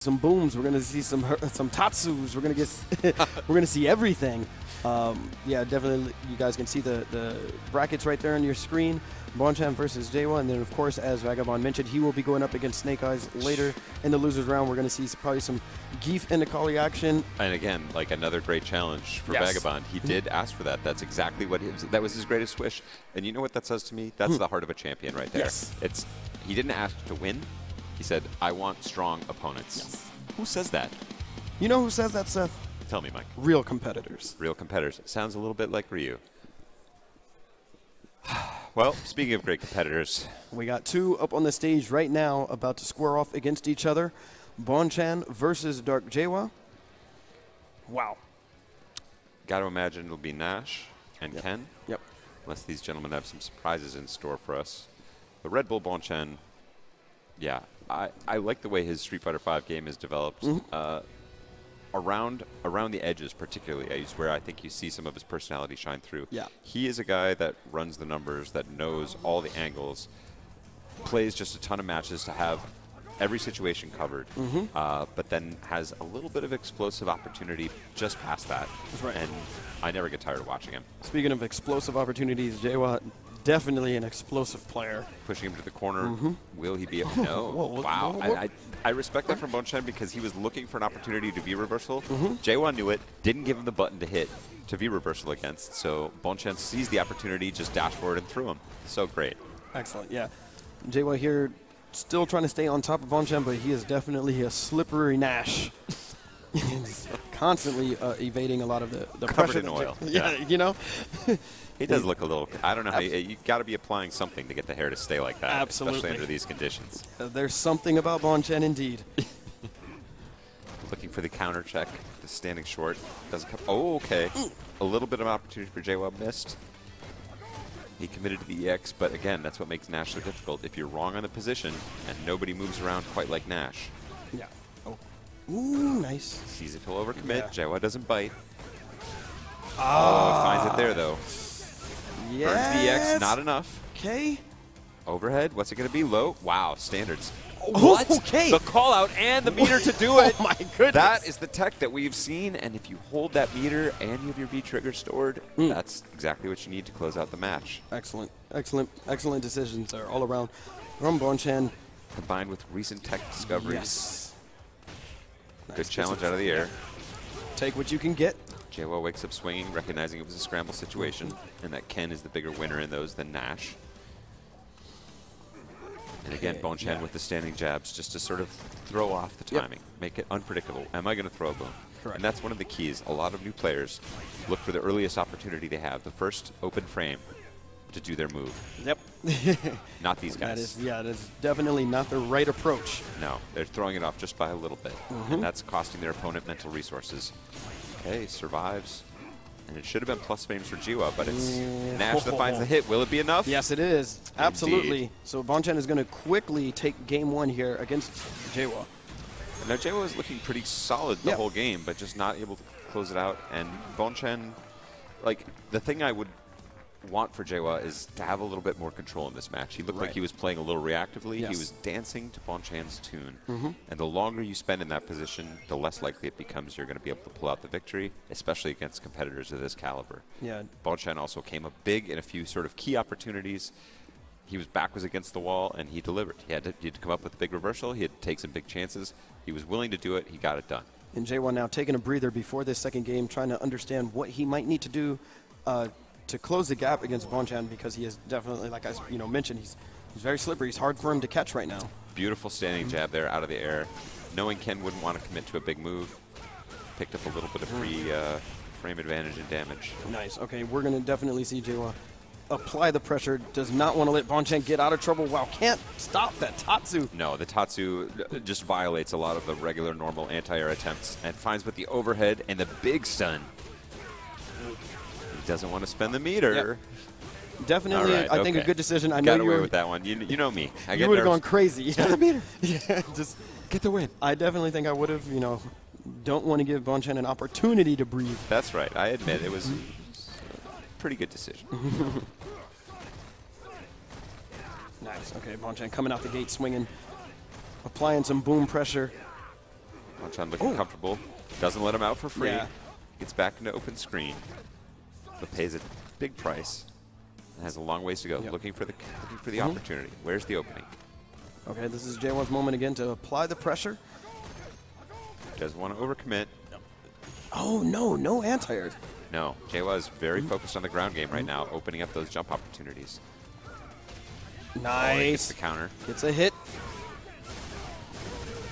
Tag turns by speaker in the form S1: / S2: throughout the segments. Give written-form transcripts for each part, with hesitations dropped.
S1: some booms. We're gonna see some tatsus. We're gonna get we're gonna see everything. Yeah, definitely. You guys can see the brackets right there on your screen. Bonchan versus Jiewa, and then of course, as Vagabond mentioned, he will be going up against Snake Eyes later in the losers round. We're going to see probably some Geef in the Kali action.
S2: And again, like another great challenge for Vagabond. He did ask for that. That's exactly what that was his greatest wish. And you know what that says to me? That's the heart of a champion right there.
S1: Yes.
S2: He didn't ask to win. He said, "I want strong opponents."
S1: Yes.
S2: Who says that?
S1: You know who says that, Seth?
S2: Tell me, Mike.
S1: Real competitors.
S2: Real competitors. Sounds a little bit like Ryu. Well, speaking of great competitors,
S1: we got two up on the stage right now about to square off against each other. Bonchan versus Dark Jiewa. Wow.
S2: Got to imagine it'll be Nash and Ken.
S1: Yep.
S2: Unless these gentlemen have some surprises in store for us. The Red Bull Bonchan, yeah, I like the way his Street Fighter V game is developed. Around the edges particularly is where I think you see some of his personality shine through.
S1: Yeah.
S2: He is a guy that runs the numbers, that knows all the angles, plays just a ton of matches to have every situation covered, but then has a little bit of explosive opportunity just past that.
S1: That's right.
S2: And I never get tired of watching him.
S1: Speaking of explosive opportunities, Jiewa, definitely an explosive player.
S2: Pushing him to the corner. Will he be able to? No. Wow. I respect that from Bonchan because he was looking for an opportunity to V-reversal. Jiewa knew it, didn't give him the button to hit to V-reversal against. So Bonchan seized the opportunity, just dashed forward and threw him. So great.
S1: Excellent, yeah. Jiewa here still trying to stay on top of Bonchan, but he is definitely a slippery Nash. He's constantly evading a lot of the
S2: Covered
S1: pressure.
S2: in oil.
S1: Yeah, you know?
S2: He does look a little, I don't know how you got to be applying something to get the hair to stay like that.
S1: Absolutely.
S2: Especially under these conditions.
S1: There's something about Bonchan indeed.
S2: Looking for the counter check, just standing short. Doesn't come, oh, okay. A little bit of opportunity for Jiewa, missed. He committed to the EX, but again, that's what makes Nash so difficult. If you're wrong on the position and nobody moves around quite like Nash.
S1: Yeah. Oh. Ooh, nice.
S2: Sees if he'll overcommit.
S1: Yeah.
S2: Jiewa doesn't bite. Oh, finds it there though.
S1: Yes.
S2: Burns the EX, not enough.
S1: Okay.
S2: Overhead, what's it going to be? Low? Wow, standards.
S1: What? Okay.
S2: The call out and the meter to do it.
S1: Oh my goodness.
S2: That is the tech that we've seen, and if you hold that meter and you have your V trigger stored, that's exactly what you need to close out the match.
S1: Excellent, excellent, excellent decisions there all around from Bonchan.
S2: Combined with recent tech discoveries.
S1: Yes.
S2: Good
S1: Nice.
S2: challenge out of the air.
S1: Take what you can get.
S2: Jiewa wakes up swinging, recognizing it was a scramble situation, and that Ken is the bigger winner in those than Nash. And again, Bonchan with the standing jabs just to sort of throw off the timing, make it unpredictable. Am I going to throw a boom?
S1: Correct.
S2: And that's one of the keys. A lot of new players look for the earliest opportunity they have, the first open frame to do their move.
S1: Yep.
S2: Not these guys.
S1: That is definitely not the right approach.
S2: No, they're throwing it off just by a little bit. And that's costing their opponent mental resources. Okay, survives. And it should have been plus frames for Jiewa, but it's Nash that finds the hit. Will it be enough?
S1: Yes, it is. Absolutely.
S2: Indeed.
S1: So Bonchan is going to quickly take game one here against Jiewa.
S2: Now, Jiewa was looking pretty solid the whole game, but just not able to close it out. And Bonchan, like, the thing I would want for Jiewa is to have a little bit more control in this match. He looked like he was playing a little reactively.
S1: Yes.
S2: He was dancing to Bonchan's tune. And the longer you spend in that position, the less likely it becomes you're going to be able to pull out the victory, especially against competitors of this caliber.
S1: Yeah.
S2: Bonchan also came up big in a few sort of key opportunities. He was backwards against the wall, and he delivered. He had to come up with a big reversal. He had to take some big chances. He was willing to do it. He got it done.
S1: And Jiewa now taking a breather before this second game, trying to understand what he might need to do to close the gap against Bonchan, because he is definitely, like I mentioned, he's very slippery. He's hard for him to catch right now.
S2: Beautiful standing jab there out of the air. Knowing Ken wouldn't want to commit to a big move, picked up a little bit of free frame advantage and damage.
S1: Nice. Okay, we're going to definitely see Jiewa apply the pressure. Does not want to let Bonchan get out of trouble. Wow, can't stop that Tatsu.
S2: No, the Tatsu just violates a lot of the regular, normal anti-air attempts and finds with the overhead and the big stun. He doesn't want to spend the meter.
S1: Yep. Definitely,
S2: right,
S1: I think a good decision. I know
S2: got
S1: you
S2: away
S1: were,
S2: with that one. You know me. I
S1: you
S2: get
S1: would have
S2: nervous.
S1: gone crazy.
S2: Spend the meter.
S1: Yeah, just
S2: Get the win.
S1: I definitely think I would have, don't want to give Bonchan an opportunity to breathe.
S2: That's right. I admit it was a pretty good decision.
S1: Nice. Okay, Bonchan coming out the gate swinging, applying some boom pressure.
S2: Bonchan looking comfortable. Doesn't let him out for free.
S1: Yeah.
S2: Gets back into open screen, but pays a big price. And has a long ways to go.
S1: Yep.
S2: Looking for the opportunity. Where's the opening?
S1: Okay, this is Jiewa's moment again to apply the pressure.
S2: Doesn't want to overcommit.
S1: Oh, no, no anti-air.
S2: No, Jiewa is very focused on the ground game right now, opening up those jump opportunities.
S1: Nice.
S2: Oh, gets the counter.
S1: Gets a hit.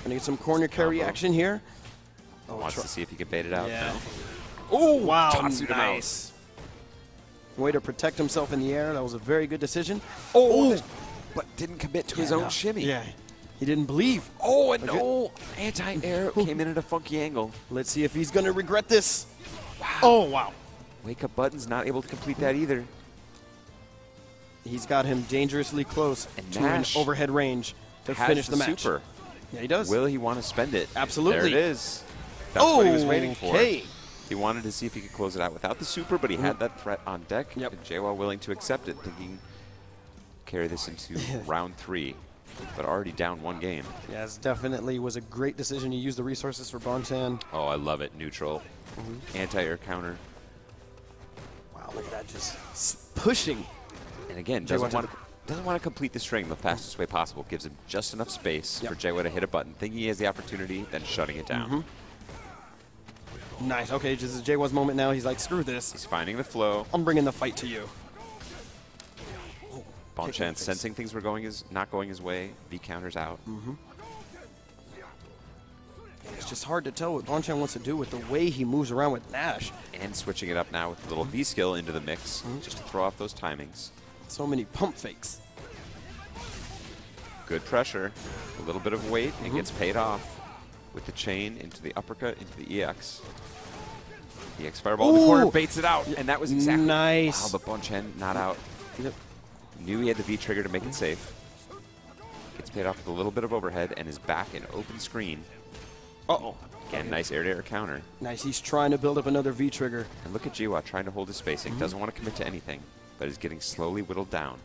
S1: Gonna get some corner carry action here. Oh,
S2: Wants to see if he can bait it out.
S1: Yeah.
S2: No.
S1: Oh, wow,
S2: Tatsu'd him out.
S1: nice. Way to protect himself in the air. That was a very good decision.
S2: Oh, but didn't commit to his own
S1: no.
S2: shimmy.
S1: Yeah, he didn't believe.
S2: Oh, and no, anti-air came in at a funky angle.
S1: Let's see if he's gonna regret this. Wow. Oh, wow.
S2: Wake up button's not able to complete that either.
S1: He's got him dangerously close
S2: And
S1: to an
S2: Nash
S1: overhead range to
S2: has
S1: finish the match.
S2: Super.
S1: Yeah, he does.
S2: Will he want to spend it?
S1: Absolutely.
S2: There it is. That's what he was waiting for.
S1: Okay.
S2: He wanted to see if he could close it out without the super, but he had that threat on deck.
S1: Yep.
S2: And Jiewa willing to accept it, thinking carry this into round 3, but already down 1 game.
S1: Yes, definitely was a great decision. You used the resources for Bonchan.
S2: Oh, I love it. Neutral. Anti-air counter.
S1: Wow, look at that, just pushing.
S2: And again, doesn't want to complete the string the fastest way possible. Gives him just enough space for Jiewa to hit a button, thinking he has the opportunity, then shutting it down.
S1: Nice. Okay, this is Jiewa's moment now. He's like, screw this.
S2: He's finding the flow.
S1: I'm bringing the fight to you.
S2: Bonchan sensing things were not going his way. V counters out.
S1: It's just hard to tell what Bonchan wants to do with the way he moves around with Nash.
S2: And switching it up now with a little V skill into the mix, just to throw off those timings.
S1: So many pump fakes.
S2: Good pressure, a little bit of weight, and gets paid off with the chain into the uppercut, into the EX. EX fireball in the corner, baits it out, and that was exactly
S1: nice.
S2: Wow, but Bonchan not out.
S1: Yep.
S2: Knew he had the V trigger to make it safe. Gets paid off with a little bit of overhead and is back in open screen.
S1: Uh-oh.
S2: Again, nice air-to-air counter.
S1: Nice. He's trying to build up another V trigger.
S2: And look at Jiewa trying to hold his spacing. Doesn't want to commit to anything, but is getting slowly whittled down.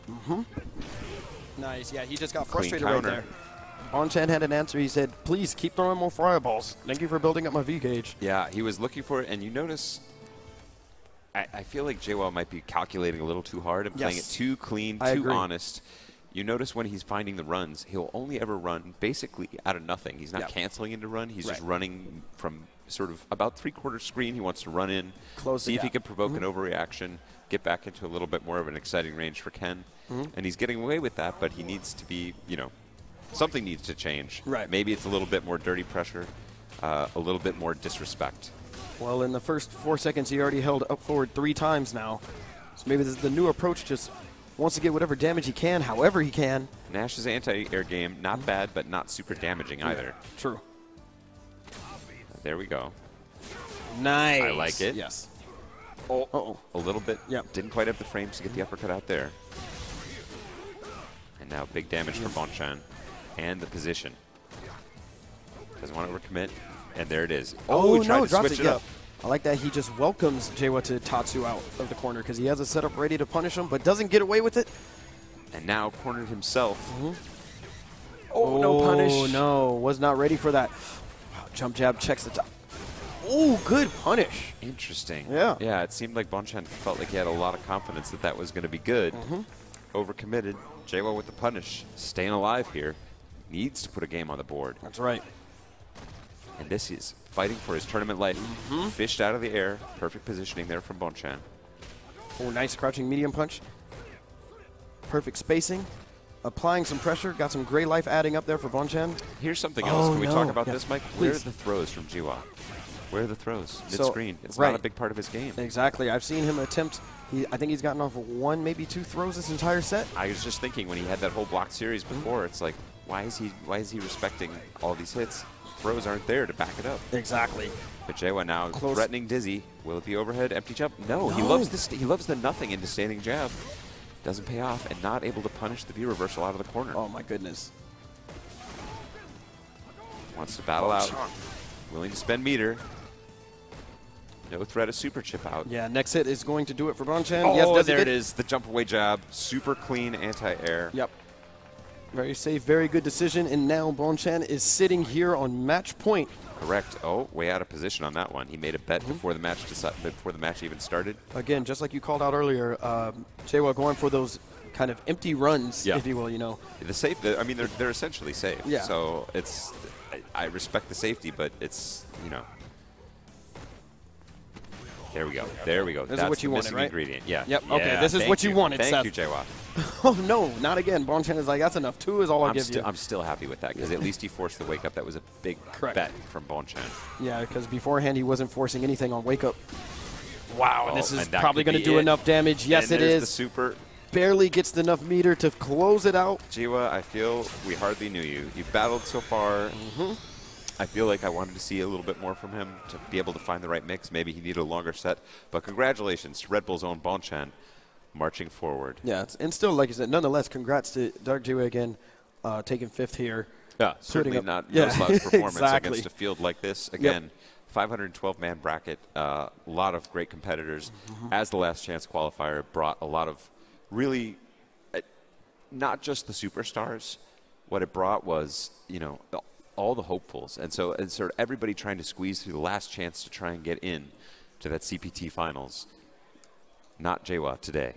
S1: Nice. Yeah, he just got
S2: Clean
S1: frustrated right
S2: counter.
S1: there. Bonchan had an answer. He said, please keep throwing more fireballs. Thank you for building up my V gauge.
S2: Yeah, he was looking for it, and you notice, I feel like Jiewa might be calculating a little too hard and playing it too clean, too honest. You notice when he's finding the runs, he'll only ever run basically out of nothing. He's not canceling into run. He's just running from sort of about 3/4 screen. He wants to run in, see if he can provoke an overreaction, get back into a little bit more of an exciting range for Ken. And he's getting away with that, but he needs to be, you know, something needs to change.
S1: Right.
S2: Maybe it's a little bit more dirty pressure, a little bit more disrespect.
S1: Well, in the first 4 seconds, he already held up forward 3 times now. So maybe this is the new approach, just wants to get whatever damage he can, however he can.
S2: Nash's anti-air game, not bad, but not super damaging either.
S1: True.
S2: There we go.
S1: Nice.
S2: I like it.
S1: Yes.
S2: Oh, a little bit.
S1: Yep.
S2: Didn't quite have the frames to get the uppercut out there. And now big damage for Bonchan. And the position. Doesn't want to overcommit. And there it is. Oh, he tried to switch it up.
S1: I like that he just welcomes Jiewa to Tatsu out of the corner because he has a setup ready to punish him, but doesn't get away with it.
S2: And now cornered himself. Oh, no punish.
S1: Oh, no. Was not ready for that. Wow, jump jab, checks the top. Oh, good punish.
S2: Interesting.
S1: Yeah.
S2: Yeah, it seemed like Bonchan felt like he had a lot of confidence that that was going to be good. Overcommitted. Jiewa with the punish. Staying alive here. Needs to put a game on the board.
S1: That's right.
S2: And this is fighting for his tournament life. Fished out of the air. Perfect positioning there from Bonchan.
S1: Oh, nice crouching medium punch. Perfect spacing. Applying some pressure. Got some gray life adding up there for Bonchan.
S2: Here's something else. Can we talk about this, Mike?
S1: Please.
S2: Where are the throws from Jiewa? Where are the throws? Mid-screen. It's not a big part of his game.
S1: Exactly. I've seen him attempt. I think he's gotten off of 1, maybe 2 throws this entire set.
S2: I was just thinking when he had that whole block series before, it's like, why is he respecting all these hits? Throws aren't there to back it up.
S1: Exactly.
S2: But Jiewa now threatening dizzy. Will it be overhead? Empty jump? No. He loves this. He loves the nothing into standing jab. Doesn't pay off and not able to punish the V reversal out of the corner.
S1: Oh my goodness.
S2: Wants to battle out. Willing to spend meter. No threat of super chip out.
S1: Yeah, next hit is going to do it for Bonchan.
S2: Oh,
S1: yes,
S2: there it is. The jump away jab. Super clean anti-air.
S1: Yep. Very safe, very good decision. And now Bonchan is sitting here on match point.
S2: Correct. Oh, way out of position on that one. He made a bet before the match even started.
S1: Again, just like you called out earlier, Jiewa going for those kind of empty runs, if you will, you know.
S2: The safe. I mean, they're essentially safe.
S1: Yeah.
S2: So it's. I respect the safety, but it's, you know. There we go. There we go.
S1: This
S2: That's
S1: is what you
S2: the
S1: wanted,
S2: missing
S1: right?
S2: ingredient. Yeah.
S1: Yep.
S2: Yeah,
S1: Okay. This is what you wanted,
S2: Thank
S1: Seth.
S2: you, Jiewa.
S1: Oh no, not again. Bonchan is like, that's enough. 2 is all I'll give you.
S2: I'm still happy with that because at least he forced the wake up. That was a big bet from Bonchan.
S1: Yeah, because beforehand he wasn't forcing anything on wake up. Wow, and this is
S2: and that
S1: probably
S2: could
S1: going to
S2: be
S1: do
S2: it.
S1: enough damage. Yes,
S2: and
S1: it
S2: there's
S1: is.
S2: The super.
S1: Barely gets enough meter to close it out.
S2: Jiewa, I feel we hardly knew you. You've battled so far. I feel like I wanted to see a little bit more from him to be able to find the right mix. Maybe he needed a longer set. But congratulations to Red Bull's own Bonchan marching forward.
S1: Yeah, and still, like you said, nonetheless, congrats to Dark Jiewa again, taking 5th here.
S2: Yeah, certainly not no slouch performance against a field like this. Again, 512-man bracket, a lot of great competitors. As the last chance qualifier, brought a lot of really, not just the superstars. What it brought was, you know, all the hopefuls, and sort of everybody trying to squeeze through the last chance to try and get in to that CPT finals. Not Jiewa today.